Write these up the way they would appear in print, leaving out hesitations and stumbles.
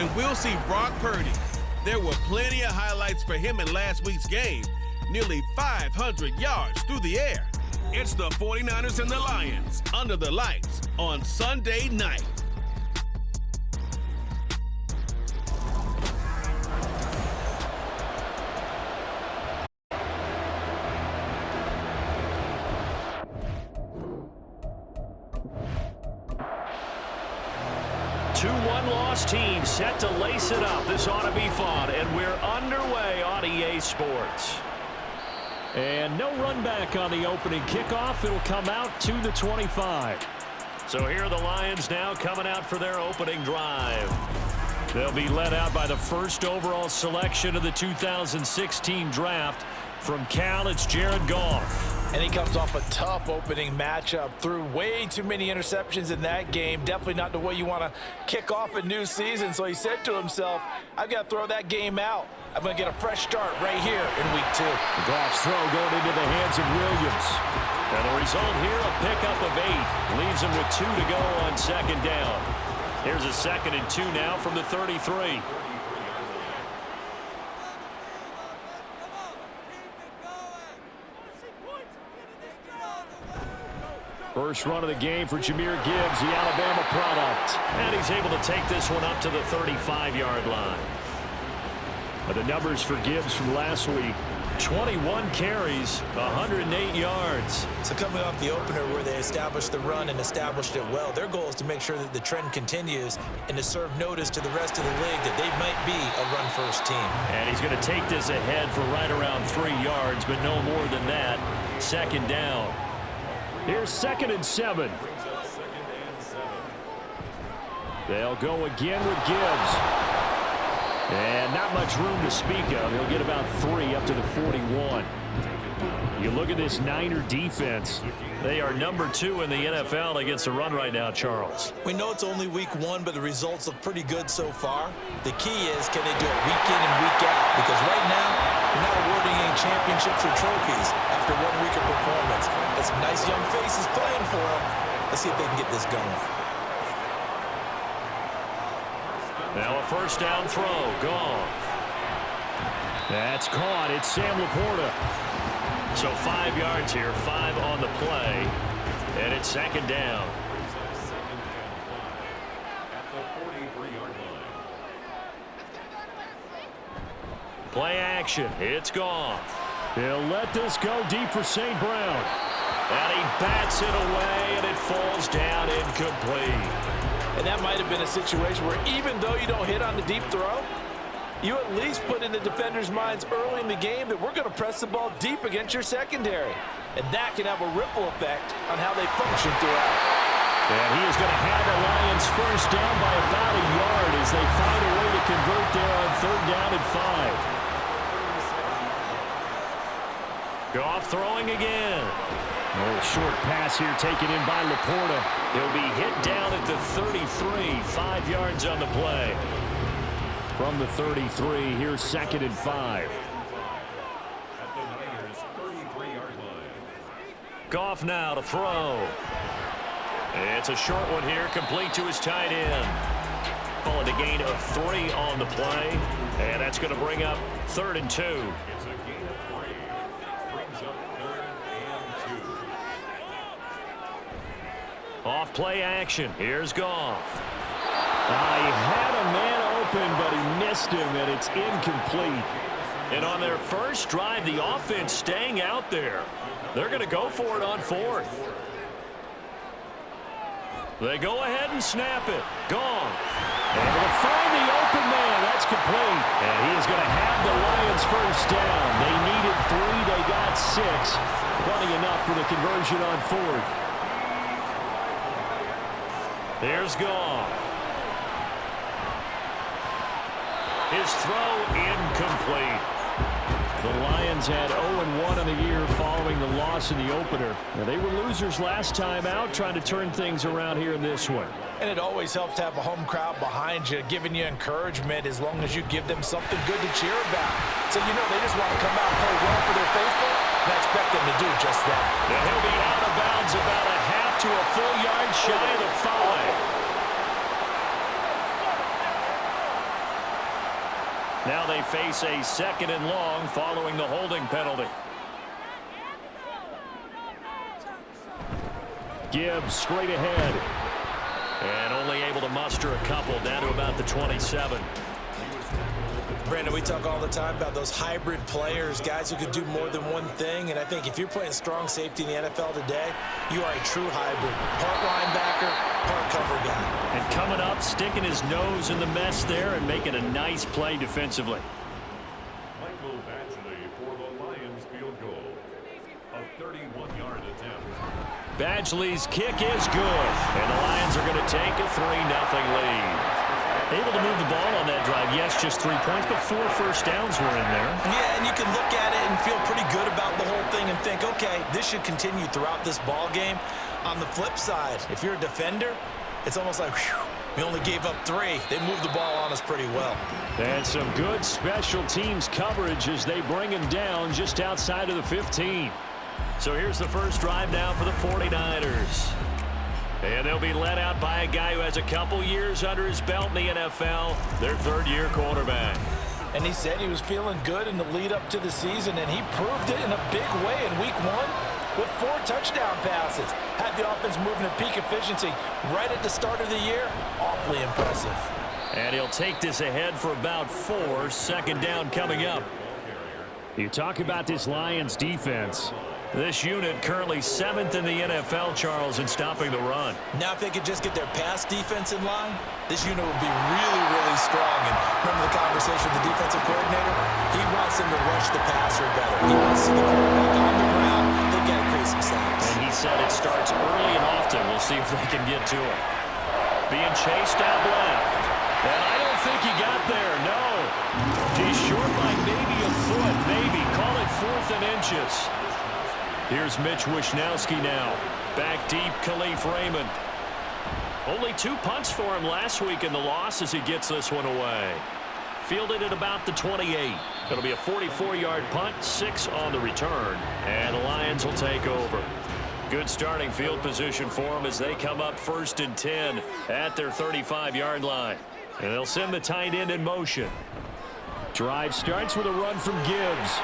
And we'll see Brock Purdy. There were plenty of highlights for him in last week's game. Nearly 500 yards through the air. It's the 49ers and the Lions under the lights on Sunday night. Two one-loss teams set to lace it up. This ought to be fun, and we're underway on EA Sports. And no run back on the opening kickoff. It'll come out to the 25. So here are the Lions now coming out for their opening drive. They'll be led out by the first overall selection of the 2016 draft. From Cal, it's Jared Goff. And he comes off a tough opening matchup. Threw way too many interceptions in that game. Definitely not the way you want to kick off a new season. So he said to himself, I've got to throw that game out. I'm going to get a fresh start right here in week 2. Goff's throw going into the hands of Williams. And the result here, a pickup of 8. Leaves him with 2 to go on second down. Here's a 2nd and 2 now from the 33. First run of the game for Jahmyr Gibbs, the Alabama product. And he's able to take this one up to the 35-yard line. But the numbers for Gibbs from last week. 21 carries, 108 yards. So coming off the opener where they established the run and established it well, their goal is to make sure that the trend continues and to serve notice to the rest of the league that they might be a run-first team. And he's going to take this ahead for right around 3 yards, but no more than that. Second down. Here's 2nd and 7. They'll go again with Gibbs. And not much room to speak of. He'll get about 3 up to the 41. You look at this Niner defense. They are number 2 in the NFL against the run right now, Charles. We know it's only week 1, but the results look pretty good so far. The key is, can they do it week in and week out? Because right now, we're not awarding any championships or trophies after 1 week of performance. Got some nice young faces playing for them. Let's see if they can get this going. Now a first down throw. Gone. That's caught. It's Sam Laporta. So 5 yards here, 5 on the play. And it's second down. Play action. It's Goff. They'll let this go deep for St. Brown. And he bats it away, and it falls down incomplete. And that might have been a situation where even though you don't hit on the deep throw, you at least put in the defender's minds early in the game that we're going to press the ball deep against your secondary. And that can have a ripple effect on how they function throughout. And he is going to have the Lions first down by about a yard as they find a way to convert there on 3rd down and 5. Goff throwing again. Oh, short pass here taken in by Laporta. He'll be hit down at the 33, 5 yards on the play. From the 33, here's 2nd and 5. Goff now to throw. It's a short one here, complete to his tight end. Calling a gain of 3 on the play, and that's going to bring up 3rd and 2. Off play action. Here's Goff. He had a man open, but he missed him, and it's incomplete. And on their first drive, the offense staying out there. They're going to go for it on 4th. They go ahead and snap it. Goff. Able to find the open man. That's complete. And he is going to have the Lions first down. They needed 3. They got 6. Plenty enough for the conversion on 4th. There's Goff. His throw incomplete. The Lions had 0-1 in the year following the loss in the opener. Now, they were losers last time out, trying to turn things around here in this one. And it always helps to have a home crowd behind you, giving you encouragement as long as you give them something good to cheer about. So you know they just want to come out and play well for their faithful, and I expect them to do just that. And he'll be out of bounds about a half to a full yard shy of the 5. Now they face a 2nd and long following the holding penalty. Gibbs straight ahead. And only able to muster a couple down to about the 27. Brandon, we talk all the time about those hybrid players, guys who could do more than one thing. And I think if you're playing strong safety in the NFL today, you are a true hybrid. Part linebacker, part cover guy. And coming up, sticking his nose in the mess there and making a nice play defensively. Michael Badgley for the Lions field goal. A 31-yard attempt. Badgley's kick is good. And the Lions are going to take a 3-0 lead. Able to move the ball on that drive. Yes, just 3 points, but 4 first downs were in there. Yeah, and you can look at it and feel pretty good about the whole thing and think, okay, this should continue throughout this ball game. On the flip side, if you're a defender, it's almost like, whew, we only gave up 3. They moved the ball on us pretty well. And some good special teams coverage as they bring him down just outside of the 15. So here's the first drive now for the 49ers. And they'll be led out by a guy who has a couple years under his belt in the NFL, their 3rd-year quarterback. And he said he was feeling good in the lead up to the season, and he proved it in a big way in week 1 with 4 touchdown passes. Had the offense moving at peak efficiency right at the start of the year. Awfully impressive. And he'll take this ahead for about 4. 2nd down coming up. You talk about this Lions defense. This unit currently 7th in the NFL, Charles, in stopping the run. Now if they could just get their pass defense in line, this unit would be really, really strong. And remember the conversation with the defensive coordinator? He wants them to rush the passer better. He wants to see the quarterback on the ground. They got to create some sacks. And he said it starts early and often. We'll see if they can get to it. Being chased out left. And I don't think he got there, no. He's short by maybe a foot, maybe. Call it 4th and inches. Here's Mitch Wishnowsky now. Back deep, Khalif Raymond. Only 2 punts for him last week in the loss as he gets this one away. Fielded at about the 28. It'll be a 44-yard punt, 6 on the return. And the Lions will take over. Good starting field position for them as they come up 1st and 10 at their 35-yard line. And they'll send the tight end in motion. Drive starts with a run from Gibbs.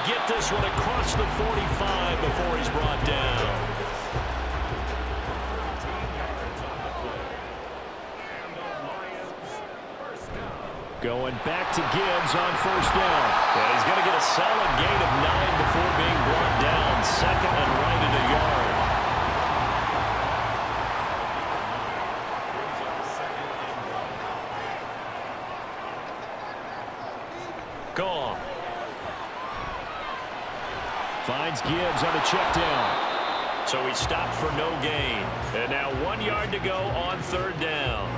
Get this one across the 45 before he's brought down. Going back to Gibbs on 1st down. And he's going to get a solid gain of 9 before being brought down. 2nd and right at a yard. Gone. Finds Gibbs on a check down. So he stopped for no gain. And now 1 yard to go on 3rd down.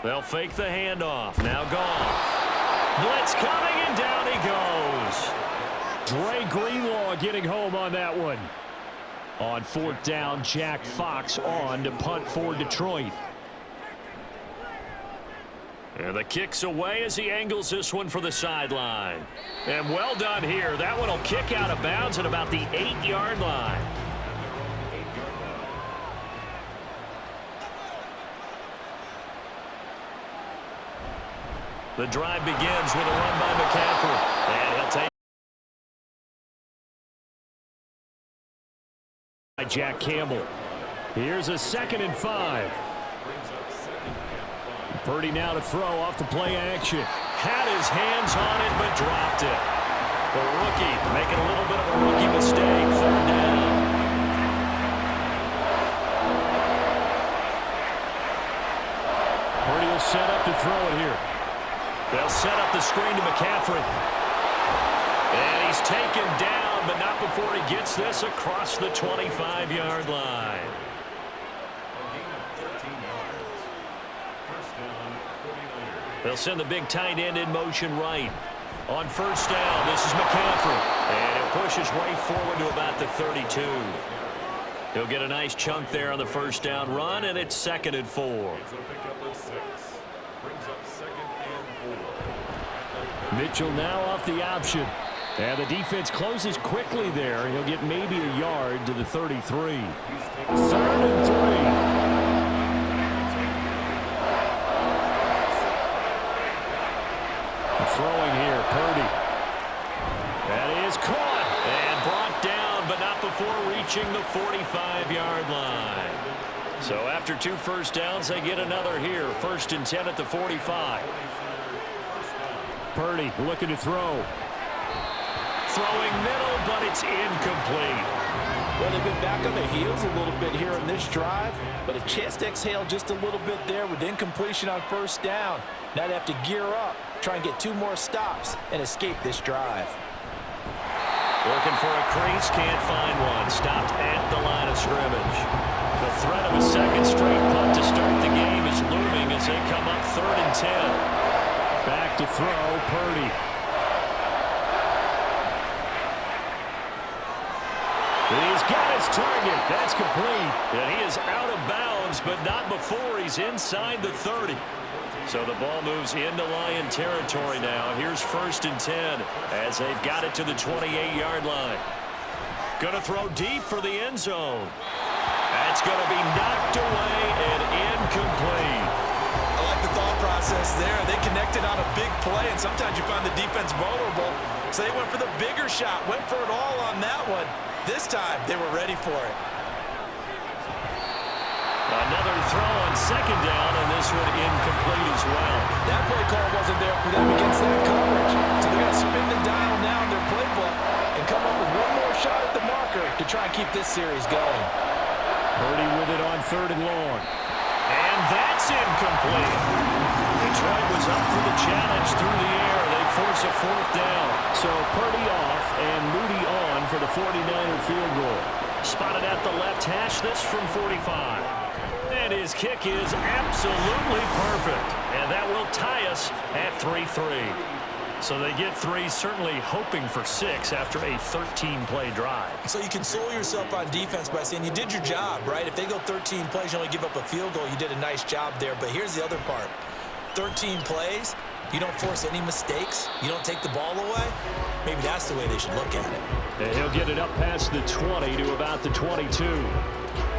They'll fake the handoff. Now Goff. Blitz coming and down he goes. Dre Greenlaw getting home on that one. On 4th down, Jack Fox on to punt for Detroit. And the kick's away as he angles this one for the sideline. And well done here. That one will kick out of bounds at about the 8-yard line. The drive begins with a run by McCaffrey. And he'll take by Jack Campbell. Here's a 2nd and 5. Purdy now to throw off the play action. Had his hands on it, but dropped it. The rookie making a little bit of a rookie mistake. 3rd down. Purdy will set up to throw it here. They'll set up the screen to McCaffrey. And he's taken down, but not before he gets this across the 25-yard line. They'll send the big tight end in motion right. On 1st down, this is McCaffrey. And he'll push his way forward to about the 32. He'll get a nice chunk there on the 1st down run, and it's 2nd and 4. Mitchell now off the option. And the defense closes quickly there. He'll get maybe a yard to the 33. 3rd and 3. Throwing here, Purdy. That is caught and brought down, but not before reaching the 45-yard line. So after 2 first downs, they get another here. 1st and 10 at the 45. Purdy looking to throw. Throwing middle, but it's incomplete. Well, they've been back on their heels a little bit here in this drive, but a chance to exhale just a little bit there with incompletion on 1st down. Now they have to gear up, try and get 2 more stops, and escape this drive. Looking for a crease, can't find one. Stopped at the line of scrimmage. The threat of a second straight punt to start the game is looming as they come up 3rd and 10. Back to throw, Purdy. He's got his target. That's complete. And he is out of bounds, but not before he's inside the 30. So the ball moves into Lion territory now. Here's 1st and 10 as they've got it to the 28-yard line. Going to throw deep for the end zone. That's going to be knocked away and incomplete. I like the thought process there. They connected on a big play, and sometimes you find the defense vulnerable. So they went for the bigger shot, went for it all on that one. This time, they were ready for it. Another throw on 2nd down, and this one incomplete as well. That play call wasn't there for them against that coverage. So they're going to spin the dial now in their playbook and come up with one more shot at the marker to try and keep this series going. Purdy with it on 3rd and long. And that's incomplete. Detroit was up for the challenge through the air. They force a 4th down. So Purdy off and Moody on for the 49er field goal. Spotted at the left hash, this from 45. And his kick is absolutely perfect. And that will tie us at 3-3. So they get 3, certainly hoping for 6 after a 13-play drive. So you console yourself on defense by saying you did your job, right? If they go 13 plays, you only give up a field goal, you did a nice job there. But here's the other part. 13 plays, you don't force any mistakes, you don't take the ball away. Maybe that's the way they should look at it. And he'll get it up past the 20 to about the 22.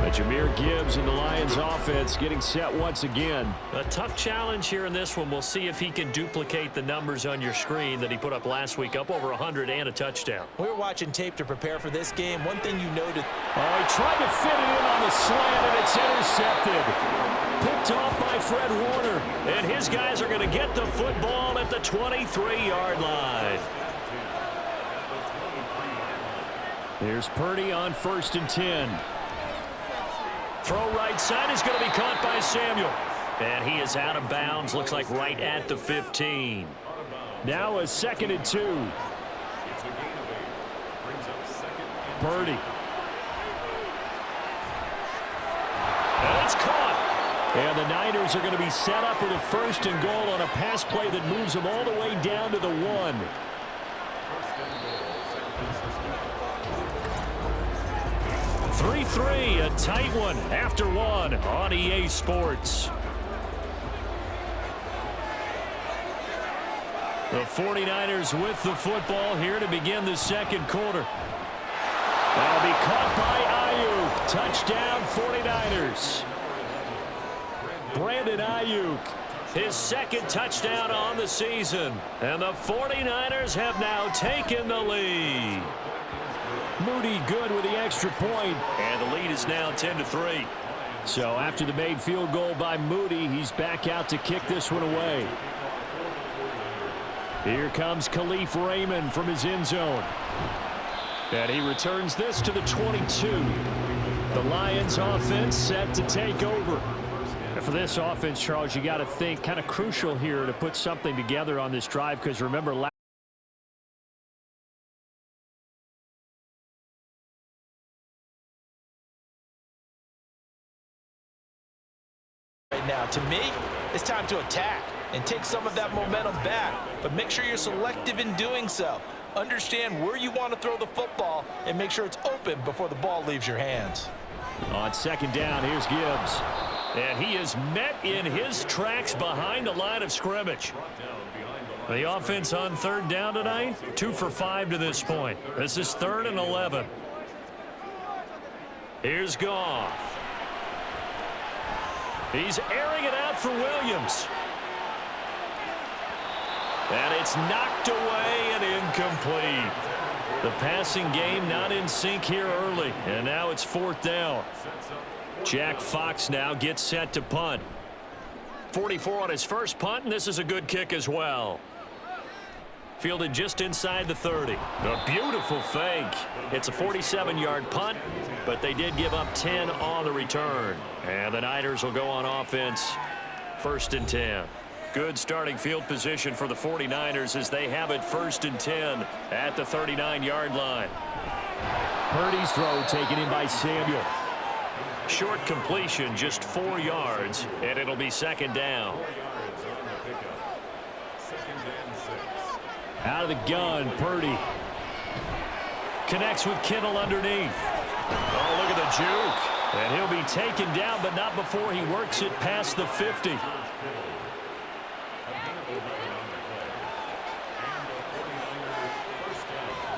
But Jahmyr Gibbs and the Lions offense getting set once again. A tough challenge here in this one. We'll see if he can duplicate the numbers on your screen that he put up last week, up over 100 and a touchdown. We were watching tape to prepare for this game. One thing you noted. Oh, he tried to fit it in on the slant, and it's intercepted. Picked off by Fred Warner. And his guys are going to get the football at the 23-yard line. Here's Purdy on 1st and 10. Throw right side is going to be caught by Samuel. And he is out of bounds, looks like right at the 15. Now a 2nd and 2. Purdy. And it's caught. And the Niners are going to be set up with a 1st and goal on a pass play that moves them all the way down to the 1. A tight one after 1 on EA Sports. The 49ers with the football here to begin the 2nd quarter. That'll be caught by Ayuk. Touchdown 49ers. Brandon Ayuk, his 2nd touchdown on the season. And the 49ers have now taken the lead. Moody good with the extra point. And the lead is now 10-3. So after the made field goal by Moody, he's back out to kick this one away. Here comes Khalif Raymond from his end zone. And he returns this to the 22. The Lions offense set to take over. And for this offense, Charles, you got to think kind of crucial here to put something together on this drive, because remember last now. To me, it's time to attack and take some of that momentum back, but make sure you're selective in doing so. Understand where you want to throw the football and make sure it's open before the ball leaves your hands. On 2nd down, here's Gibbs. And he is met in his tracks behind the line of scrimmage. The offense on third down tonight, 2 for 5 to this point. This is 3rd and 11. Here's Goff. He's airing it out for Williams. And it's knocked away and incomplete. The passing game not in sync here early, and now it's 4th down. Jack Fox now gets set to punt. 44 on his first punt, and this is a good kick as well. Fielded just inside the 30. A beautiful fake. It's a 47-yard punt, but they did give up 10 on the return. And the Niners will go on offense, 1st and 10. Good starting field position for the 49ers as they have it 1st and 10 at the 39-yard line. Purdy's throw taken in by Samuel. Short completion, just 4 yards, and it'll be 2nd down. Out of the gun, Purdy. Connects with Kittle underneath. Oh, look at the juke. And he'll be taken down, but not before he works it past the 50.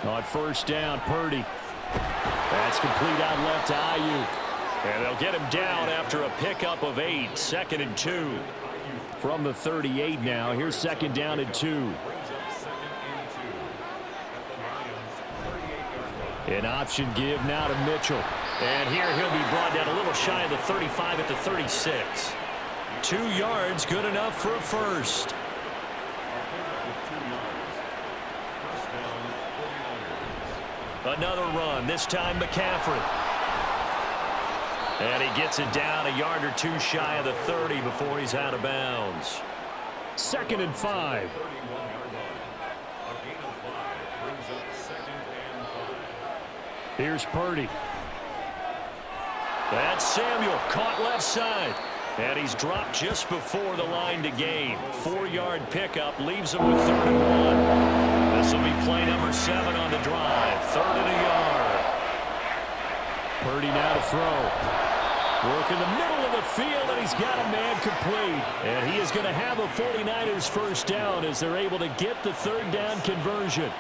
On 1st down, Purdy. That's complete out left to Ayuk. And they'll get him down after a pickup of 8, 2nd and 2. From the 38 now, here's 2nd down and 2. An option give now to Mitchell. And here he'll be brought down a little shy of the 35 at the 36. 2 yards, good enough for a first. Another run, this time McCaffrey. And he gets it down a yard or 2 shy of the 30 before he's out of bounds. 2nd and 5. Here's Purdy. That's Samuel, caught left side. And he's dropped just before the line to gain. 4-yard pickup leaves him with 3rd and 1. This will be play number 7 on the drive. 3rd and a yard. Purdy now to throw. Work in the middle of the field, and he's got a man complete. And he is going to have a 49ers 1st down as they're able to get the 3rd down conversion.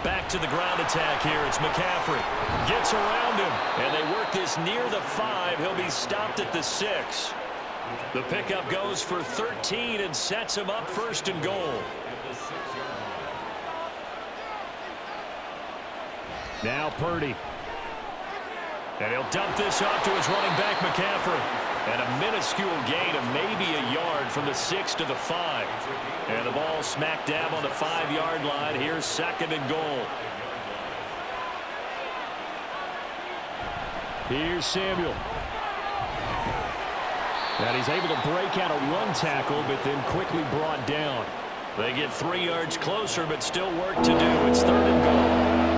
Back to the ground attack here. It's McCaffrey. Gets around him. And they work this near the 5. He'll be stopped at the 6. The pickup goes for 13 and sets him up 1st and goal. Now Purdy. And he'll dump this off to his running back, McCaffrey. And a minuscule gain of maybe a yard from the 6 to the 5. And the ball smack dab on the 5-yard line. Here's 2nd and goal. Here's Samuel. And he's able to break out a 1 tackle, but then quickly brought down. They get 3 yards closer, but still work to do. It's 3rd and goal.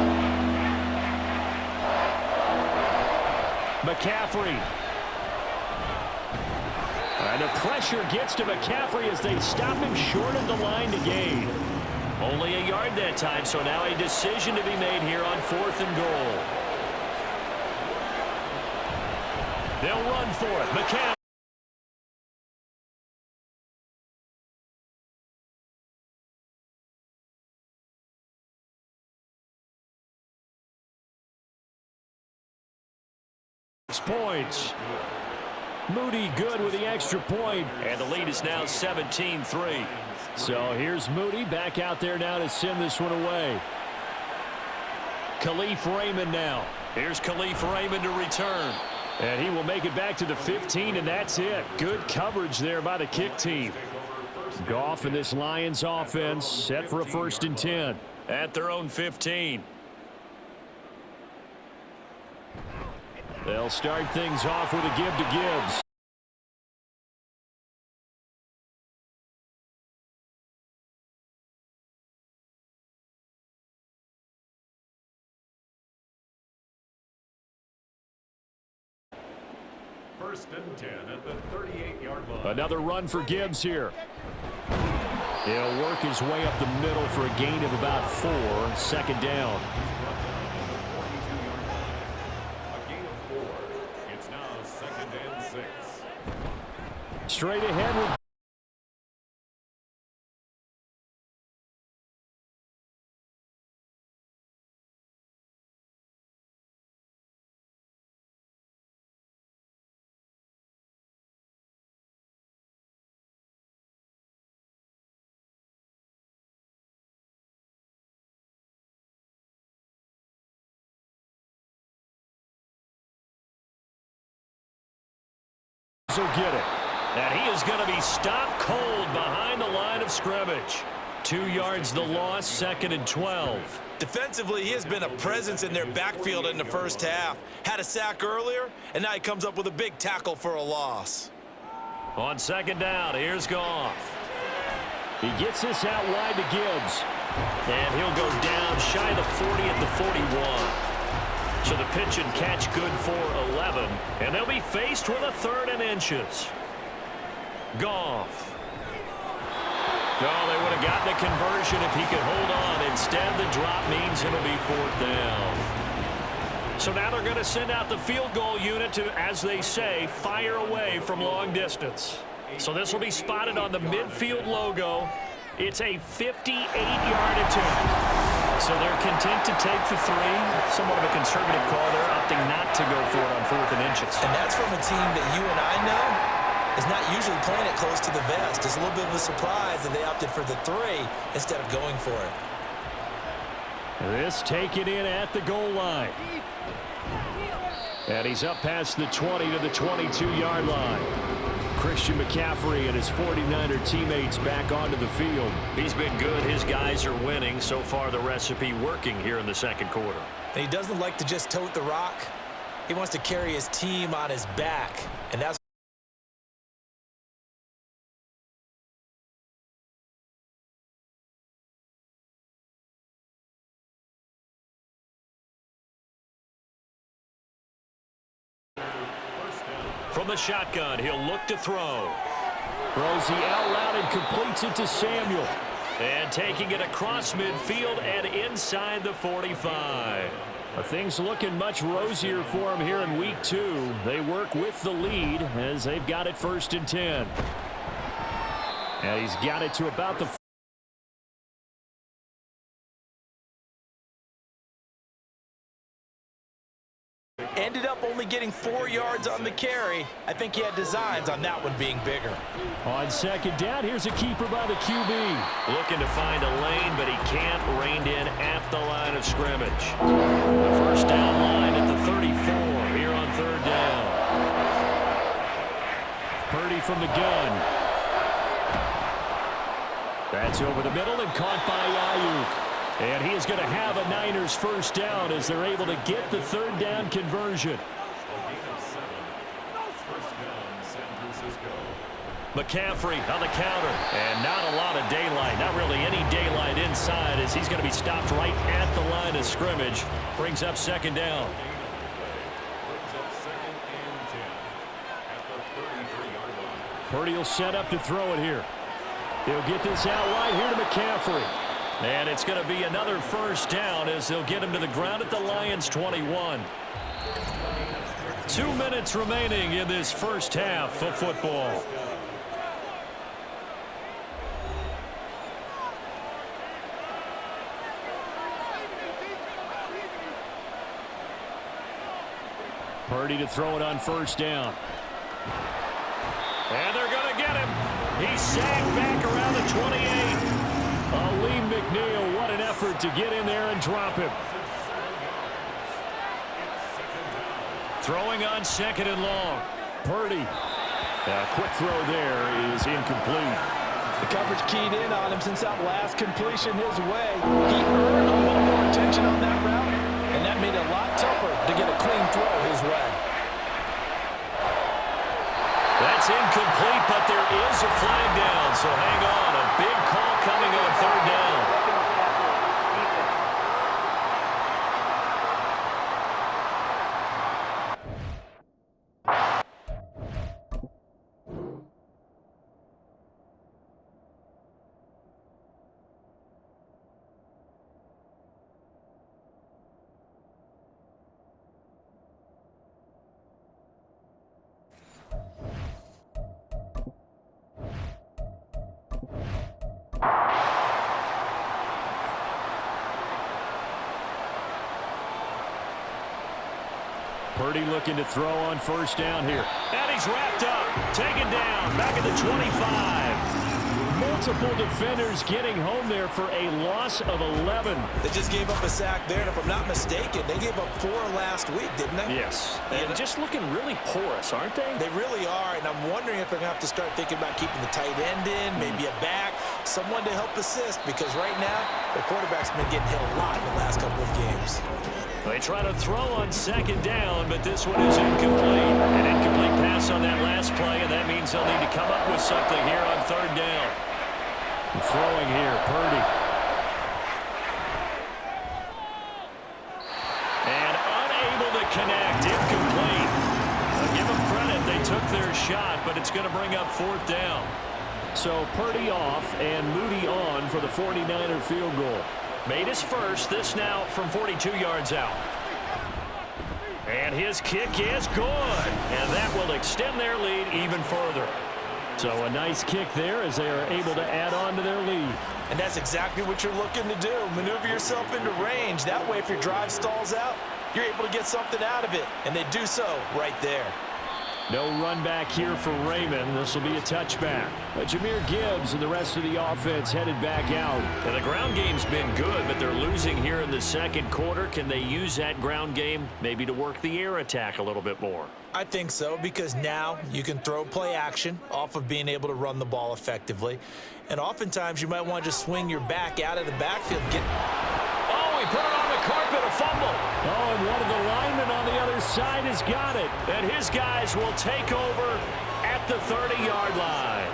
McCaffrey. And the pressure gets to McCaffrey as they stop him short of the line to gain. Only a yard that time, so now a decision to be made here on 4th and goal. They'll run for it. McCaffrey. Points. Moody good with the extra point. And the lead is now 17-3. So here's Moody back out there now to send this one away. Khalif Raymond now. Here's Khalif Raymond to return. And he will make it back to the 15, and that's it. Good coverage there by the kick team. Goff and this Lions offense set for a 1st and 10. At their own 15. They'll start things off with a give to Gibbs. First and 10 at the 38-yard line. Another run for Gibbs here. He'll work his way up the middle for a gain of about 4. 2nd down. Straight ahead with will get it. And he is going to be stopped cold behind the line of scrimmage. 2 yards the loss, 2nd and 12. Defensively, he has been a presence in their backfield in the first half. Had a sack earlier, and now he comes up with a big tackle for a loss. On 2nd down, here's Goff. He gets this out wide to Gibbs. And he'll go down shy of the 40 at the 41. So the pitch and catch good for 11. And they'll be faced with a 3rd and inches. Goff. Oh, they would have gotten a conversion if he could hold on. Instead, the drop means it'll be 4th down. So now they're going to send out the field goal unit to, as they say, fire away from long distance. So this will be spotted on the midfield logo. It's a 58-yard attempt. So they're content to take the 3. Somewhat of a conservative call. They're opting not to go for it on 4th and inches. And that's from a team that you and I know is not usually playing it close to the vest. It's a little bit of a surprise that they opted for the 3 instead of going for it. This taken in at the goal line. And he's up past the 20 to the 22-yard line. Christian McCaffrey and his 49er teammates back onto the field. He's been good. His guys are winning. So far, the recipe working here in the 2nd quarter. And he doesn't like to just tote the rock. He wants to carry his team on his back. And that's from the shotgun, he'll look to throw. Throws the out route and completes it to Samuel. And taking it across midfield and inside the 45. Things looking much rosier for him here in week 2. They work with the lead as they've got it 1st and 10. And he's got it to about the ended up only getting 4 yards on the carry. I think he had designs on that one being bigger. On 2nd down, here's a keeper by the QB. Looking to find a lane, but he can't rein in at the line of scrimmage. The 1st down line at the 34 here on 3rd down. Purdy from the gun. That's over the middle and caught by Ayuk. And he is going to have a Niners 1st down as they're able to get the 3rd down conversion. McCaffrey on the counter. And not a lot of daylight. Not really any daylight inside as he's going to be stopped right at the line of scrimmage. Brings up 2nd down. Purdy will set up to throw it here. He'll get this out wide here to McCaffrey. And it's going to be another 1st down as they'll get him to the ground at the Lions' 21. 2 minutes remaining in this 1st half of football. Purdy to throw it on 1st down. And they're going to get him. He's sagged back around the 28. Aleem McNeil, what an effort to get in there and drop him. Throwing on 2nd and long. Purdy. A quick throw there is incomplete. The coverage keyed in on him since that last completion his way. He earned a little more attention on that route, and that made it a lot tougher to get a clean throw his way. That's incomplete, but there is a flag down, so hang on. A big call coming on 3rd down. Purdy looking to throw on 1st down here. And he's wrapped up. Taken down. Back at the 25. multiple defenders getting home there for a loss of 11. They just gave up a sack there, and if I'm not mistaken, they gave up 4 last week, didn't they? Yes. And just looking really porous, aren't they? They really are, and I'm wondering if they're going to have to start thinking about keeping the tight end in, maybe a back, someone to help assist, because right now, the quarterback's been getting hit a lot in the last couple of games. They try to throw on second down, but this one is incomplete. An incomplete pass on that last play, and that means they'll need to come up with something here on third down. Throwing here, Purdy. And unable to connect, incomplete. I'll give them credit, they took their shot, but it's going to bring up fourth down. So Purdy off and Moody on for the 49er field goal. Made his first, this now from 42 yards out. And his kick is good. And that will extend their lead even further. So a nice kick there as they are able to add on to their lead. And that's exactly what you're looking to do. Maneuver yourself into range. That way, if your drive stalls out, you're able to get something out of it. And they do so right there. No run back here for Raymond. This will be a touchback. But Jahmyr Gibbs and the rest of the offense headed back out. And the ground game's been good, but they're losing here in the second quarter. Can they use that ground game maybe to work the air attack a little bit more? I think so, because now you can throw play action off of being able to run the ball effectively. And oftentimes you might want to just swing your back out of the backfield. Oh, he put it on the carpet, a fumble. Oh, and one of the linemen on the other side has got it. And his guys will take over at the 30-yard line.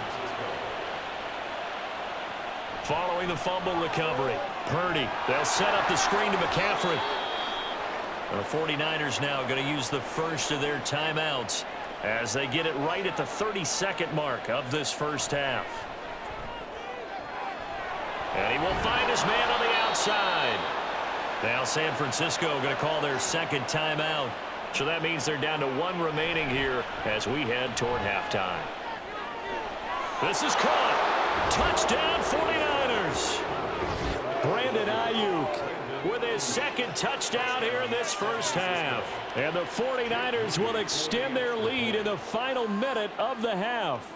Following the fumble recovery, Purdy. They'll set up the screen to McCaffrey. The 49ers now going to use the first of their timeouts as they get it right at the 32nd mark of this first half. And he will find his man on the outside. Now San Francisco going to call their second timeout. So that means they're down to 1 remaining here as we head toward halftime. This is caught. Touchdown 49ers. Brandon Ayuk with his second touchdown here in this first half. And the 49ers will extend their lead in the final minute of the half.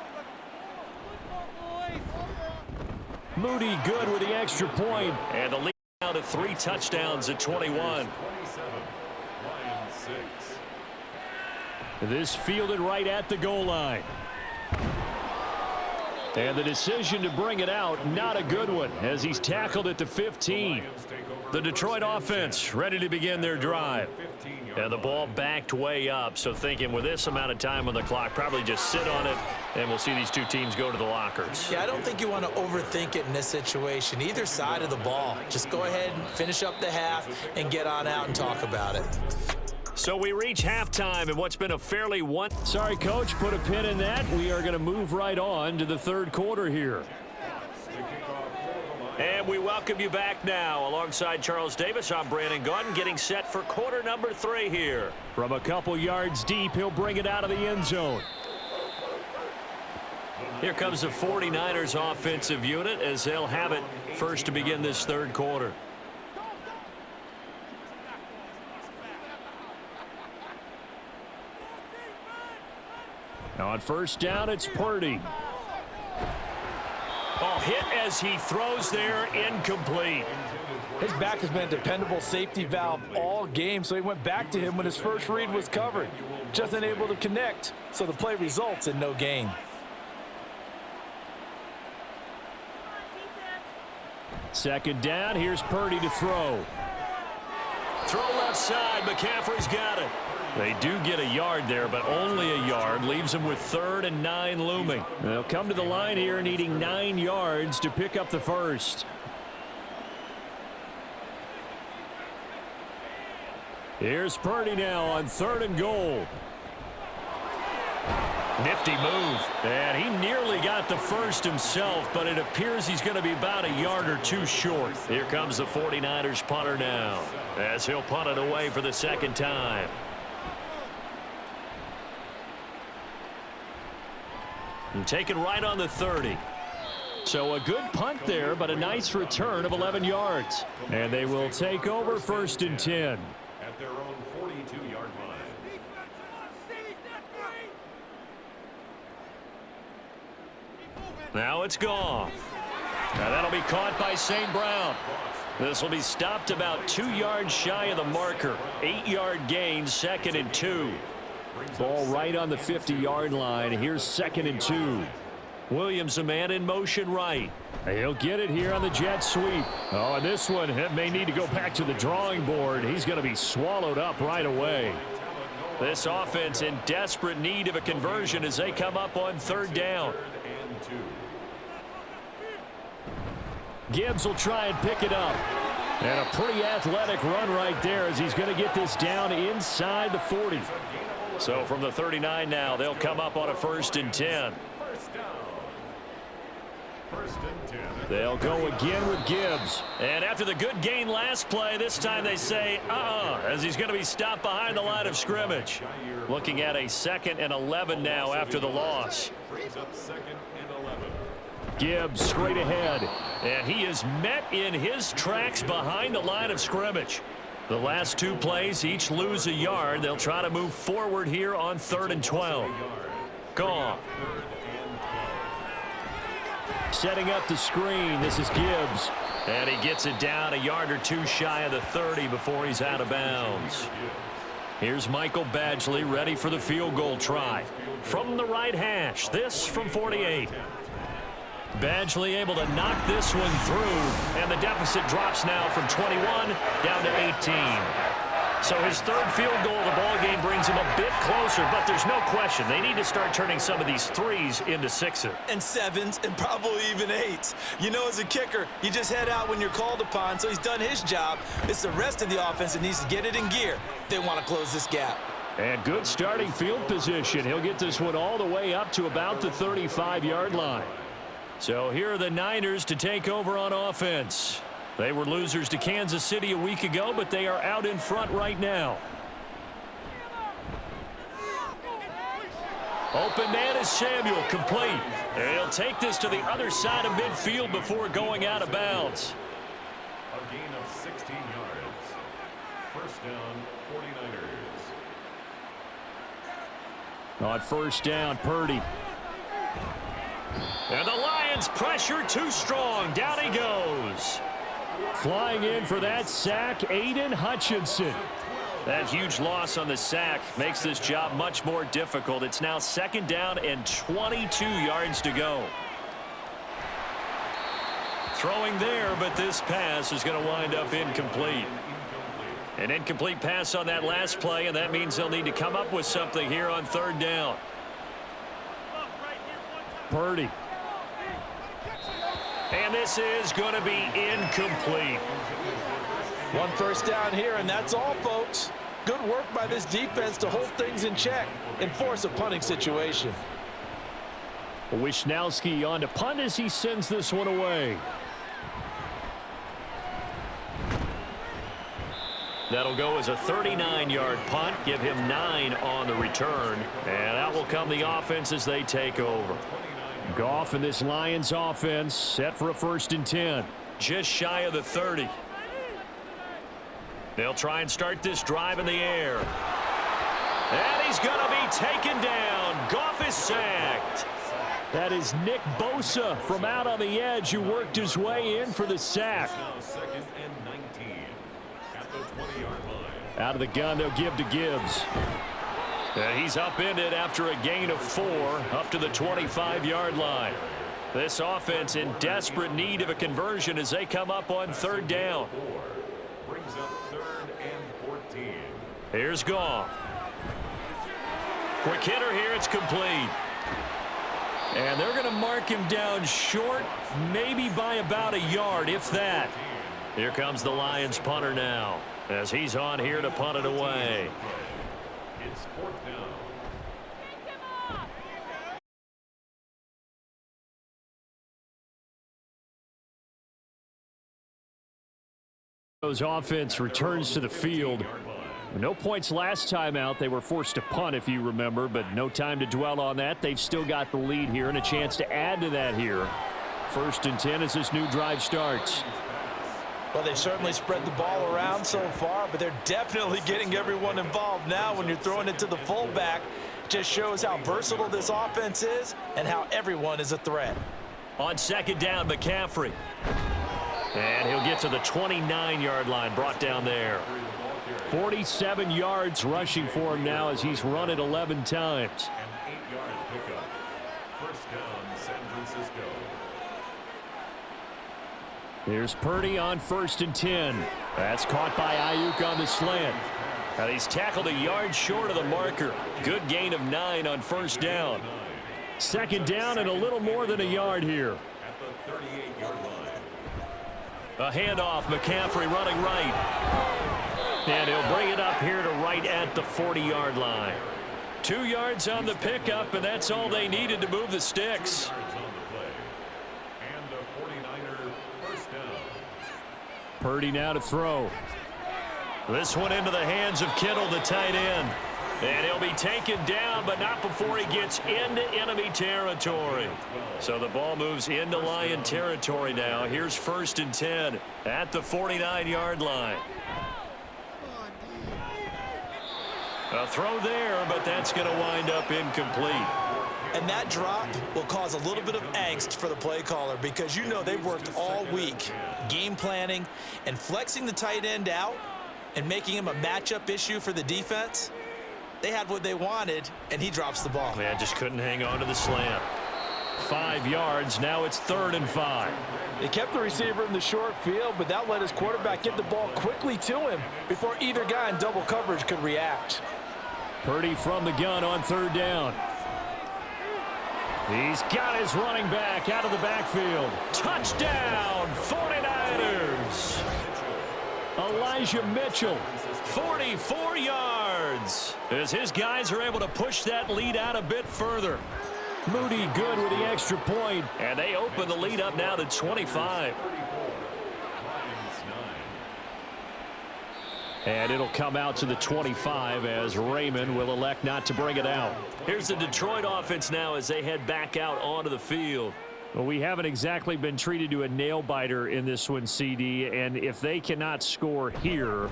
Moody good with the extra point. And the lead now to 3 touchdowns at 21. This fielded right at the goal line. And the decision to bring it out, not a good one, as he's tackled at the 15. The Detroit offense ready to begin their drive. And the ball backed way up, so thinking with this amount of time on the clock, probably just sit on it, and we'll see these two teams go to the lockers. Yeah, I don't think you want to overthink it in this situation. Either side of the ball. Just go ahead and finish up the half and get on out and talk about it. So we reach halftime in what's been a fairly Sorry, Coach, put a pin in that. We are going to move right on to the third quarter here. And we welcome you back now. Alongside Charles Davis, I'm Brandon Gaudin, getting set for quarter number 3 here. From a couple yards deep, he'll bring it out of the end zone. Here comes the 49ers offensive unit as they'll have it first to begin this third quarter. On first down, it's Purdy. Oh, hit as he throws there, incomplete. His back has been a dependable safety valve all game, so he went back to him when his first read was covered. Just unable to connect, so the play results in no gain. Second down, here's Purdy to throw. Throw left side, McCaffrey's got it. They do get a yard there, but only a yard. Leaves them with 3rd and 9 looming. They'll come to the line here needing 9 yards to pick up the first. Here's Purdy now on 3rd and goal. Nifty move. And he nearly got the first himself, but it appears he's going to be about a yard or 2 short. Here comes the 49ers punter now as he'll punt it away for the second time. And taken right on the 30. So a good punt there, but a nice return of 11 yards. And they will take over 1st and 10. At their own 42-yard line. Now it's Goff. Now that'll be caught by St. Brown. This will be stopped about 2 yards shy of the marker. 8-yard gain, 2nd and 2. Ball right on the 50-yard line. Here's 2nd and 2. Williams, a man in motion right. He'll get it here on the jet sweep. Oh, and this one may need to go back to the drawing board. He's going to be swallowed up right away. This offense in desperate need of a conversion as they come up on 3rd down. Gibbs will try and pick it up. And a pretty athletic run right there as he's going to get this down inside the 40. So from the 39 now, they'll come up on a 1st and 10. They'll go again with Gibbs. And after the good gain last play, this time they say, as he's going to be stopped behind the line of scrimmage. Looking at a 2nd and 11 now after the loss. Gibbs straight ahead. And he is met in his tracks behind the line of scrimmage. The last 2 plays each lose a yard. They'll try to move forward here on 3rd and 12. Goff. Setting up the screen. This is Gibbs. And he gets it down a yard or 2 shy of the 30 before he's out of bounds. Here's Michael Badgley ready for the field goal try. From the right hash. This from 48. Badgley able to knock this one through. And the deficit drops now from 21 down to 18. So his 3rd field goal of the ball game brings him a bit closer, but there's no question they need to start turning some of these 3s into 6s. And 7s and probably even 8s. You know, as a kicker, you just head out when you're called upon, so he's done his job. It's the rest of the offense that needs to get it in gear. They want to close this gap. And good starting field position. He'll get this one all the way up to about the 35-yard line. So here are the Niners to take over on offense. They were losers to Kansas City a week ago, but they are out in front right now. Open man is Samuel, complete. And he'll take this to the other side of midfield before going out of bounds. A gain of 16 yards. 1st down, 49ers. On 1st down, Purdy. And the Lions pressure too strong. Down he goes. Flying in for that sack, Aiden Hutchinson. That huge loss on the sack makes this job much more difficult. It's now 2nd down and 22 yards to go. Throwing there, but this pass is going to wind up incomplete. An incomplete pass on that last play, and that means they'll need to come up with something here on 3rd down. Purdy. And this is going to be incomplete. 1 1st down here, and that's all, folks. Good work by this defense to hold things in check and force a punting situation. Wishnowski on to punt as he sends this one away. That'll go as a 39-yard punt. Give him 9 on the return. And out will come the offense as they take over. Goff and this Lions offense set for a 1st and 10. Just shy of the 30. They'll try and start this drive in the air. And he's going to be taken down. Goff is sacked. That is Nick Bosa from out on the edge who worked his way in for the sack. Now 2nd and 19 at the 20-yard line. Out of the gun, they'll give to Gibbs. And he's upended after a gain of 4 up to the 25-yard line. This offense in desperate need of a conversion as they come up on 3rd down. Brings up 3rd and 14. Here's Goff. Quick hitter here. It's complete. And they're going to mark him down short, maybe by about a yard, if that. Here comes the Lions punter now as he's on here to punt it away. It's 4th down. Offense returns to the field. No points last time out. They were forced to punt, if you remember, but no time to dwell on that. They've still got the lead here and a chance to add to that here. 1st and 10 as this new drive starts. Well, they've certainly spread the ball around so far, but they're definitely getting everyone involved now when you're throwing it to the fullback. Just shows how versatile this offense is and how everyone is a threat. On second down, McCaffrey. And he'll get to the 29-yard line, brought down there. 47 yards rushing for him now as he's run it 11 times. An 8-yard pickup. First down, San Francisco. Here's Purdy on 1st and 10. That's caught by Ayuk on the slant. And he's tackled a yard short of the marker. Good gain of 9 on first down. Second down and a little more than a yard here. At the 38-yard line. A handoff, McCaffrey running right. And he'll bring it up here to right at the 40-yard line. 2 yards on the pickup, and that's all they needed to move the sticks. 2 yards on the play. And a 49er first down. Purdy now to throw. This one into the hands of Kittle, the tight end. And he'll be taken down, but not before he gets into enemy territory. So the ball moves into Lion territory now. Here's 1st and 10 at the 49-yard line. A throw there, but that's going to wind up incomplete. And that drop will cause a little bit of angst for the play caller because you know they've worked all week game planning and flexing the tight end out and making him a matchup issue for the defense. They had what they wanted, and he drops the ball. Man, just couldn't hang on to the slant. 5 yards. Now it's 3rd and 5. They kept the receiver in the short field, but that let his quarterback get the ball quickly to him before either guy in double coverage could react. Purdy from the gun on 3rd down. He's got his running back out of the backfield. Touchdown, 49ers. Elijah Mitchell. 44 yards as his guys are able to push that lead out a bit further. Moody good with the extra point. And they open the lead up now to 25. And it'll come out to the 25 as Raymond will elect not to bring it out. Here's the Detroit offense now as they head back out onto the field. Well, we haven't exactly been treated to a nail-biter in this one, CD, and if they cannot score here,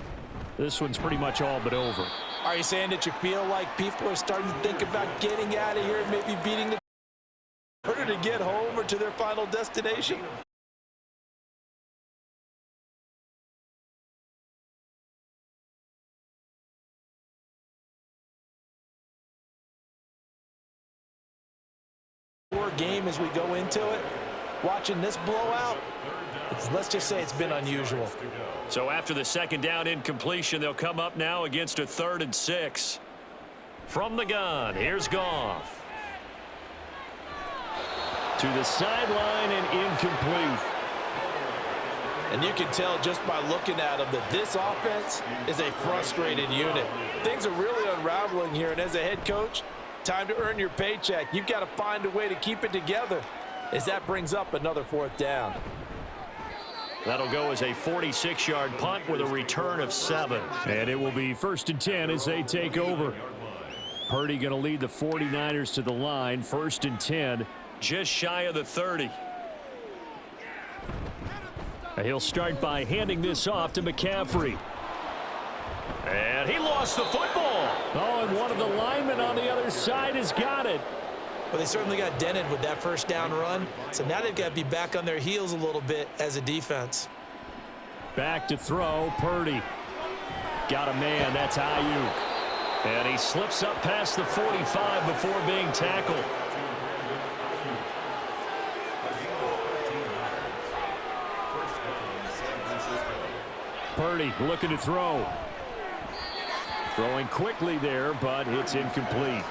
this one's pretty much all but over. Are you saying that you feel like people are starting to think about getting out of here and maybe beating the order to get home or to their final destination? Game as we go into it, watching this blowout, let's just say it's been unusual. So after the second down incompletion, they'll come up now against a 3rd and 6. From the gun, here's Goff. To the sideline and incomplete. And you can tell just by looking at them that this offense is a frustrated unit. Things are really unraveling here, and as a head coach, time to earn your paycheck. You've got to find a way to keep it together as that brings up another 4th down. That'll go as a 46-yard punt with a return of 7. And it will be 1st and 10 as they take over. Purdy going to lead the 49ers to the line. 1st and 10. Just shy of the 30. He'll start by handing this off to McCaffrey. And he lost the football. Oh, and one of the linemen on the other side has got it. Well, they certainly got dented with that first down run, so now they've got to be back on their heels a little bit as a defense. Back to throw, Purdy. Got a man, that's Ayuk. And he slips up past the 45 before being tackled. Purdy looking to throw. Throwing quickly there, but it's incomplete.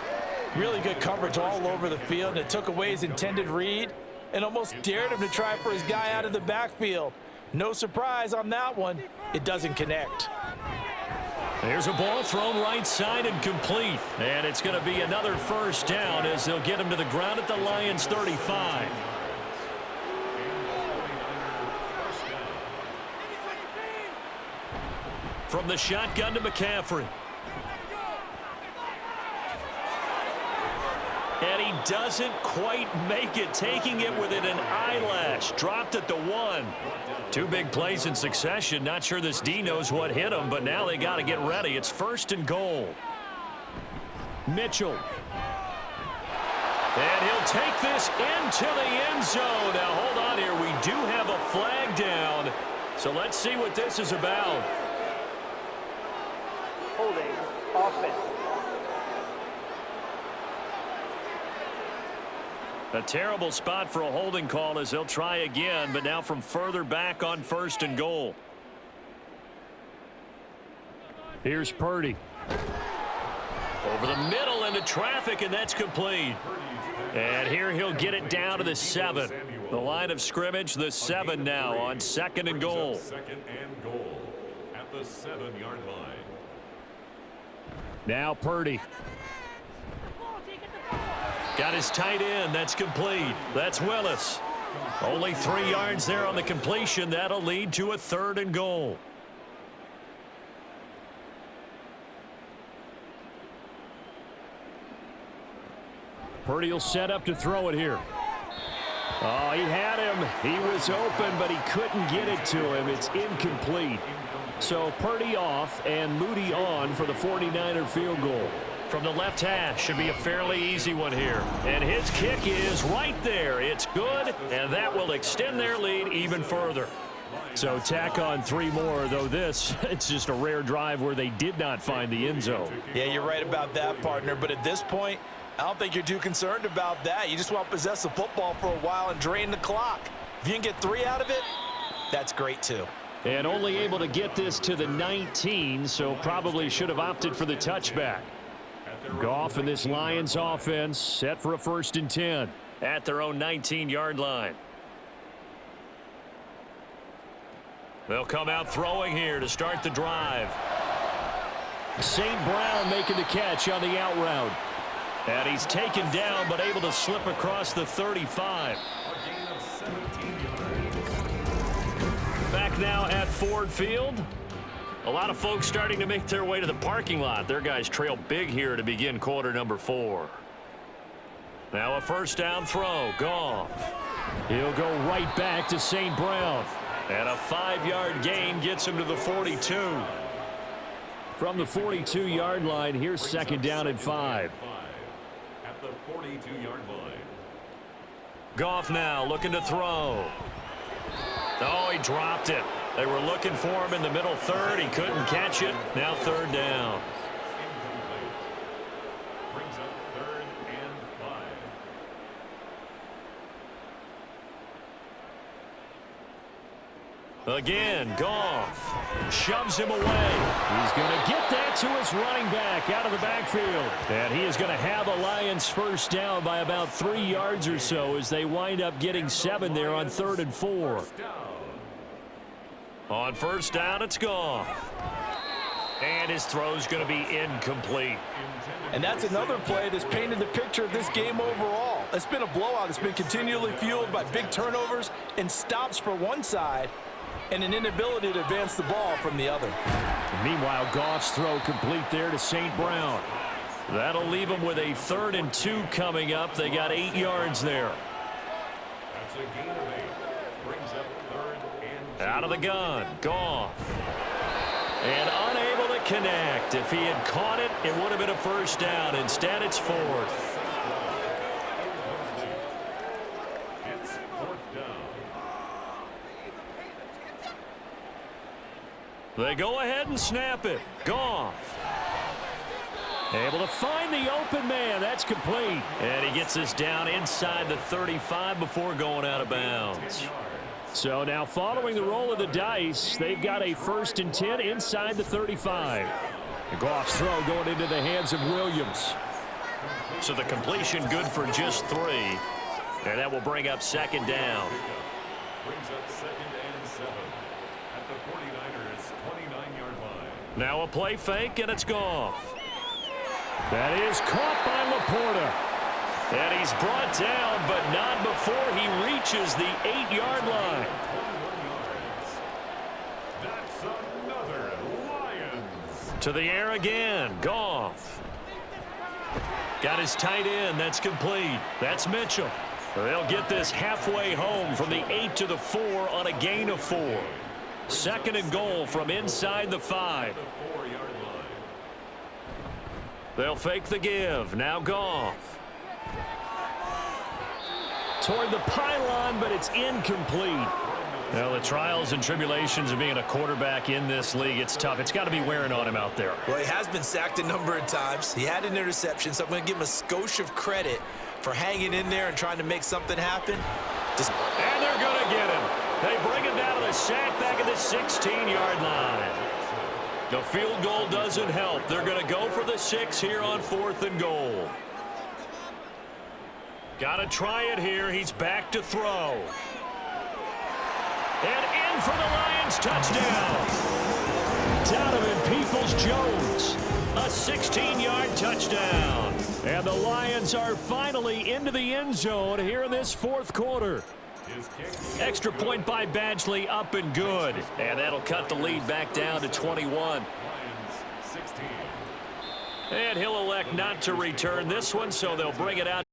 Really good coverage all over the field, and it took away his intended read and almost dared him to try for his guy out of the backfield. No surprise on that one. It doesn't connect. There's a ball thrown right side and complete. And it's going to be another 1st down as they'll get him to the ground at the Lions' 35. From the shotgun to McCaffrey. And he doesn't quite make it, taking it within an eyelash. Dropped at the 1. 2 big plays in succession. Not sure this D knows what hit him, but now they got to get ready. It's 1st and goal. Mitchell. And he'll take this into the end zone. Now, hold on here. We do have a flag down. So let's see what this is about. Holding offense. A terrible spot for a holding call as they'll try again, but now from further back on 1st and goal. Here's Purdy. Over the middle into traffic, and that's complete. And here he'll get it down to the 7. The line of scrimmage, the 7 now on 2nd and goal. 2nd and goal at the 7-yard line. Now Purdy. Got his tight end. That's complete. That's Willis. Only 3 yards there on the completion. That'll lead to a 3rd and goal. Purdy will set up to throw it here. Oh, he had him. He was open, but he couldn't get it to him. It's incomplete. So Purdy off and Moody on for the 49er field goal. From the left hash, should be a fairly easy one here. And his kick is right there. It's good, and that will extend their lead even further. So tack on 3 more, though this, it's just a rare drive where they did not find the end zone. Yeah, you're right about that, partner. But at this point, I don't think you're too concerned about that. You just want to possess the football for a while and drain the clock. If you can get 3 out of it, that's great too. And only able to get this to the 19, so probably should have opted for the touchback. Goff and this Lions offense set for a 1st and 10. At their own 19-yard line. They'll come out throwing here to start the drive. St. Brown making the catch on the out route. And he's taken down but able to slip across the 35. Back now at Ford Field. A lot of folks starting to make their way to the parking lot. Their guys trail big here to begin quarter number 4. Now a 1st down throw. Goff. He'll go right back to St. Brown. And a 5-yard gain gets him to the 42. From the 42-yard line, here's 2nd down and 5. At the 42-yard line. Goff now looking to throw. Oh, he dropped it. They were looking for him in the middle 3rd. He couldn't catch it. Now 3rd down. Brings up 3rd and 5. Again, Goff shoves him away. He's going to get that to his running back out of the backfield. And he is going to have a Lions 1st down by about 3 yards or so as they wind up getting 7 there on 3rd and 4. On 1st down, it's Goff. And his throw's going to be incomplete. And that's another play that's painted the picture of this game overall. It's been a blowout. It's been continually fueled by big turnovers and stops for one side and an inability to advance the ball from the other. And meanwhile, Goff's throw complete there to St. Brown. That'll leave them with a 3rd and 2 coming up. They got 8 yards there. That's a gain of 8. Brings up 3rd and 2. Out of the gun, Goff. And unable to connect. If he had caught it, it would have been a 1st down. Instead, it's 4th. It's 4th down. They go ahead and snap it. Goff. Able to find the open man. That's complete. And he gets us down inside the 35 before going out of bounds. So now following the roll of the dice, they've got a 1st and 10 inside the 35. Goff's throw going into the hands of Williams. So the completion good for just 3. And that will bring up 2nd down. Brings up 2nd and 7 at the 49ers 29-yard line. Now a play fake, and it's Goff. That is caught by Laporta. And he's brought down, but not before he reaches the 8-yard line. That's another Lions. To the air again, Goff. Got his tight end, that's complete. That's Mitchell. They'll get this halfway home from the 8 to the 4 on a gain of 4. 2nd and goal from inside the 5. They'll fake the give. Now Goff. toward the pylon, but it's incomplete. Well, the trials and tribulations of being a quarterback in this league, it's tough. It's got to be wearing on him out there. Well, he has been sacked a number of times. He had an interception, so I'm going to give him a skosh of credit for hanging in there and trying to make something happen. And they're going to get him. They bring him down to the sack back at the 16-yard line. The field goal doesn't help. They're going to go for the 6 here on 4th and goal. Got to try it here. He's back to throw. And in for the Lions touchdown. Donovan Peoples-Jones, a 16-yard touchdown. And the Lions are finally into the end zone here in this 4th quarter. Extra point by Badgley, up and good. And that'll cut the lead back down to 21. And he'll elect not to return this one, so they'll bring it out.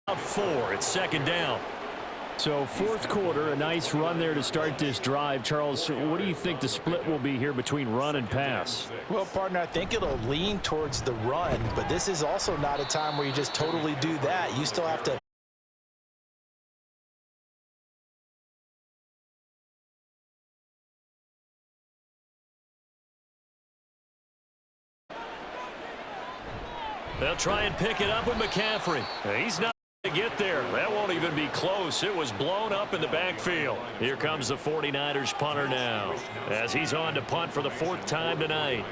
Out 4, it's 2nd down. So 4th quarter, a nice run there to start this drive. Charles, what do you think the split will be here between run and pass? Well, partner, I think it'll lean towards the run, but this is also not a time where you just totally do that. You still have to They'll try and pick it up with McCaffrey. He's not going to get there. That won't even be close. It was blown up in the backfield. Here comes the 49ers punter now as he's on to punt for the 4th time tonight.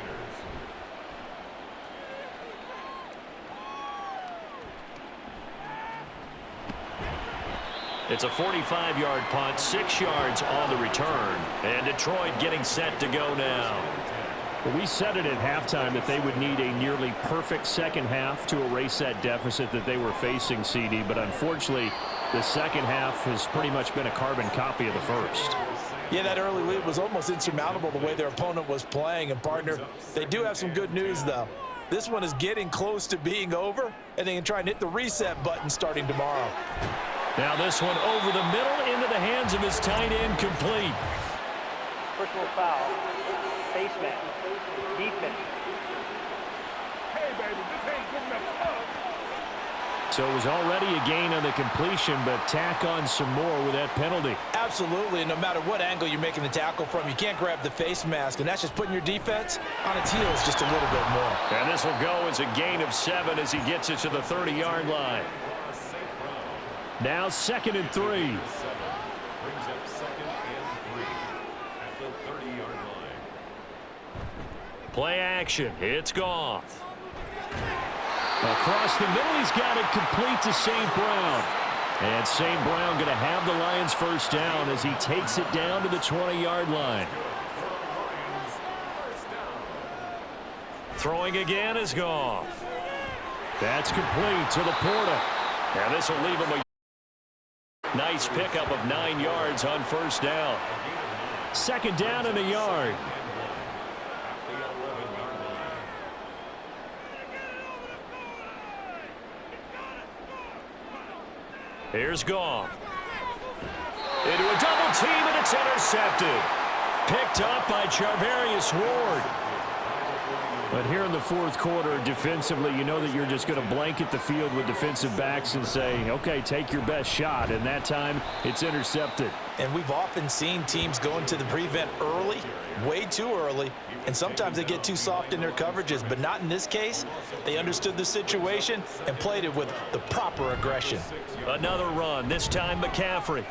It's a 45-yard punt, 6 yards on the return. And Detroit getting set to go now. Well, we said it at halftime that they would need a nearly perfect second half to erase that deficit that they were facing, CD. But unfortunately, the second half has pretty much been a carbon copy of the first. Yeah, that early lead was almost insurmountable the way their opponent was playing. And, partner, they do have some good news, though. This one is getting close to being over, and they can try and hit the reset button starting tomorrow. Now this one over the middle into the hands of his tight end, complete. Personal foul. Face mask. Defense. Hey, baby, this ain't good enough. So it was already a gain on the completion, but tack on some more with that penalty. Absolutely. No matter what angle you're making the tackle from, you can't grab the face mask, and that's just putting your defense on its heels just a little bit more. And this will go as a gain of 7 as he gets it to the 30-yard line. Now 2nd and 3. Brings up 2nd and 3 at the 30-yard line. Play action. It's Goff. Across the middle, he's got it complete to St. Brown. And St. Brown going to have the Lions first down as he takes it down to the 20-yard line. Throwing again is Goff. That's complete to Laporta. And this will leave him a nice pickup of 9 yards on first down. 2nd down and a yard. Here's Goff. Into a double team, and it's intercepted. Picked up by Charvarius Ward. But here in the 4th quarter, defensively, you know that you're just going to blanket the field with defensive backs and say, okay, take your best shot. And that time, it's intercepted. And we've often seen teams go into the prevent early, way too early, and sometimes they get too soft in their coverages. But not in this case. They understood the situation and played it with the proper aggression. Another run, this time McCaffrey.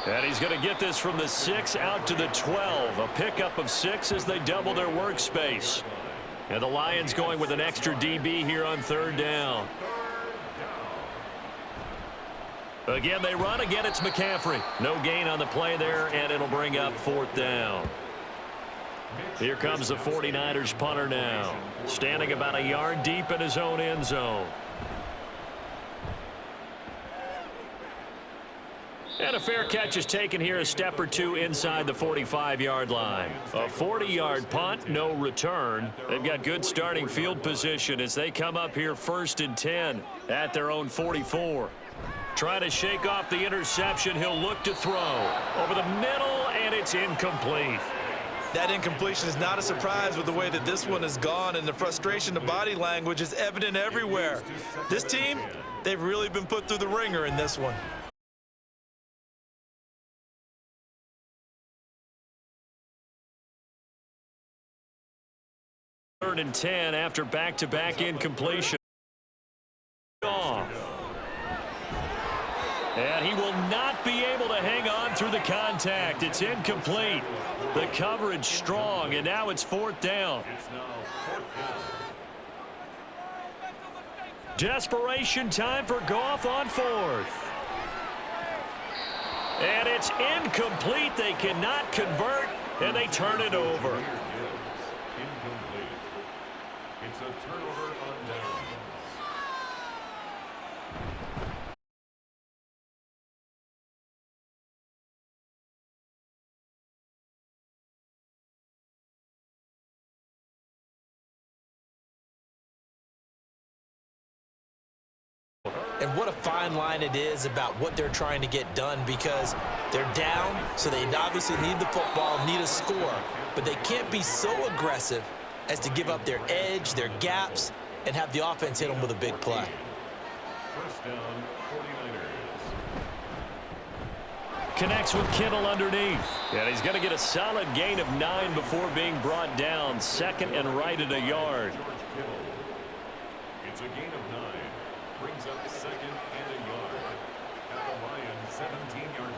And he's going to get this from the 6 out to the 12. A pickup of 6 as they double their workspace. And the Lions going with an extra DB here on 3rd down. Again, they run. Again, it's McCaffrey. No gain on the play there, and it'll bring up 4th down. Here comes the 49ers punter now. Standing about a yard deep in his own end zone. And a fair catch is taken here, a step or two inside the 45-yard line. A 40-yard punt, no return. They've got good starting field position as they come up here 1st and 10 at their own 44. Trying to shake off the interception. He'll look to throw. Over the middle, and it's incomplete. That incompletion is not a surprise with the way that this one has gone, and the frustration, the body language is evident everywhere. This team, they've really been put through the ringer in this one. Third and 10 after back-to-back incompletion. Off. And he will not be able to hang on through the contact. It's incomplete. The coverage strong, and now it's 4th down. Desperation time for Goff on 4th. And it's incomplete. They cannot convert, and they turn it over. Incomplete. It's a turnover on downs. And what a fine line it is about what they're trying to get done, because they're down, so they obviously need the football, need a score, but they can't be so aggressive as to give up their edge, their gaps, and have the offense hit them with a big play. First down, 49ers. Connects with Kittle underneath. And he's going to get a solid gain of 9 before being brought down. 2nd and right at a yard. George Kittle. It's a gain of 9. Brings up 2nd and a yard. At the Lions' 17-yard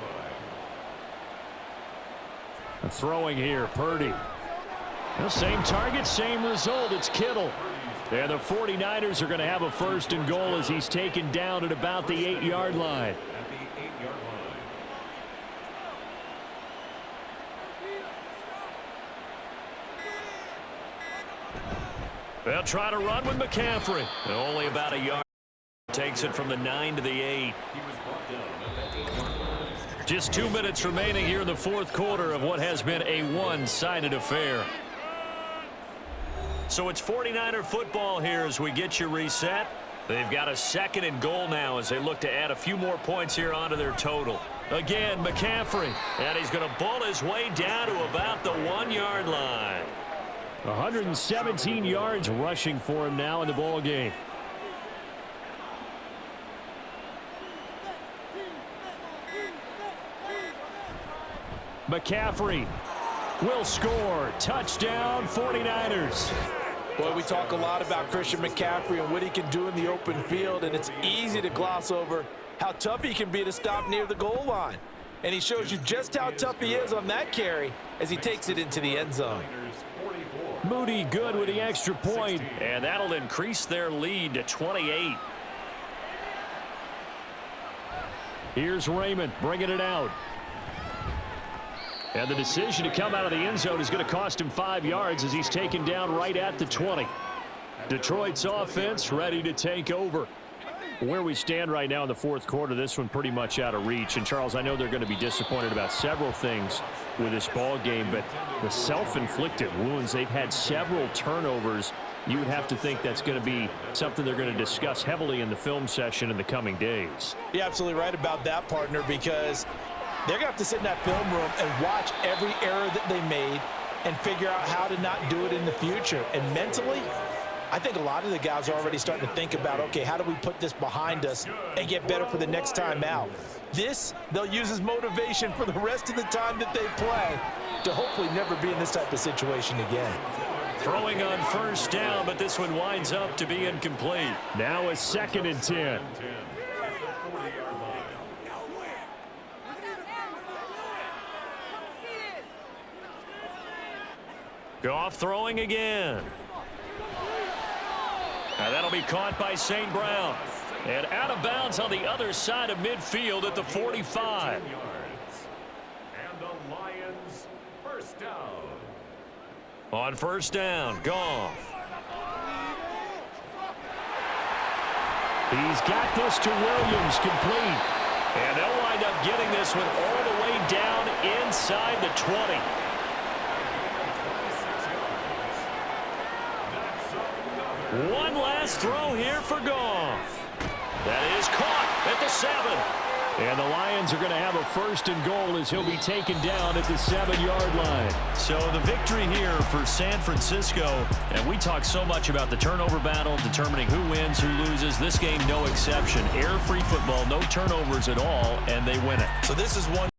line. Throwing here, Purdy. The same target, same result. It's Kittle. And the 49ers are going to have a 1st and goal as he's taken down at about the 8-yard line. At the 8-yard line. They'll try to run with McCaffrey. Only about a yard. Takes it from the 9 to the 8. He was brought down at the 8-yard line. Just 2 minutes remaining here in the 4th quarter of what has been a one-sided affair. So it's 49er football here as we get you reset. They've got a 2nd and goal now as they look to add a few more points here onto their total. Again, McCaffrey. And he's going to bull his way down to about the 1-yard line. 117 yards rushing for him now in the ball game. McCaffrey will score. Touchdown, 49ers. Boy, we talk a lot about Christian McCaffrey and what he can do in the open field, and it's easy to gloss over how tough he can be to stop near the goal line. And he shows you just how tough he is on that carry as he takes it into the end zone. Moody good with the extra point. And that'll increase their lead to 28. Here's Raymond bringing it out. And the decision to come out of the end zone is going to cost him 5 yards as he's taken down right at the 20. Detroit's offense ready to take over. Where we stand right now in the 4th quarter, this one pretty much out of reach. And, Charles, I know they're going to be disappointed about several things with this ball game, but the self-inflicted wounds, they've had several turnovers. You would have to think that's going to be something they're going to discuss heavily in the film session in the coming days. You're absolutely right about that, partner, because they're going to have to sit in that film room and watch every error that they made and figure out how to not do it in the future. And mentally, I think a lot of the guys are already starting to think about, okay, how do we put this behind us and get better for the next time out? This, they'll use as motivation for the rest of the time that they play to hopefully never be in this type of situation again. Throwing on 1st down, but this one winds up to be incomplete. Now a 2nd and 10. Goff throwing again. And that'll be caught by St. Brown. And out of bounds on the other side of midfield at the 45. And the Lions, 1st down. On 1st down, Goff. He's got this to Williams, complete. And they'll wind up getting this one all the way down inside the 20. One last throw here for Goff. That is caught at the 7. And the Lions are going to have a 1st and goal as he'll be taken down at the 7-yard line. So the victory here for San Francisco, and we talk so much about the turnover battle, determining who wins, who loses. This game, no exception. Air-free football, no turnovers at all, and they win it. So this is one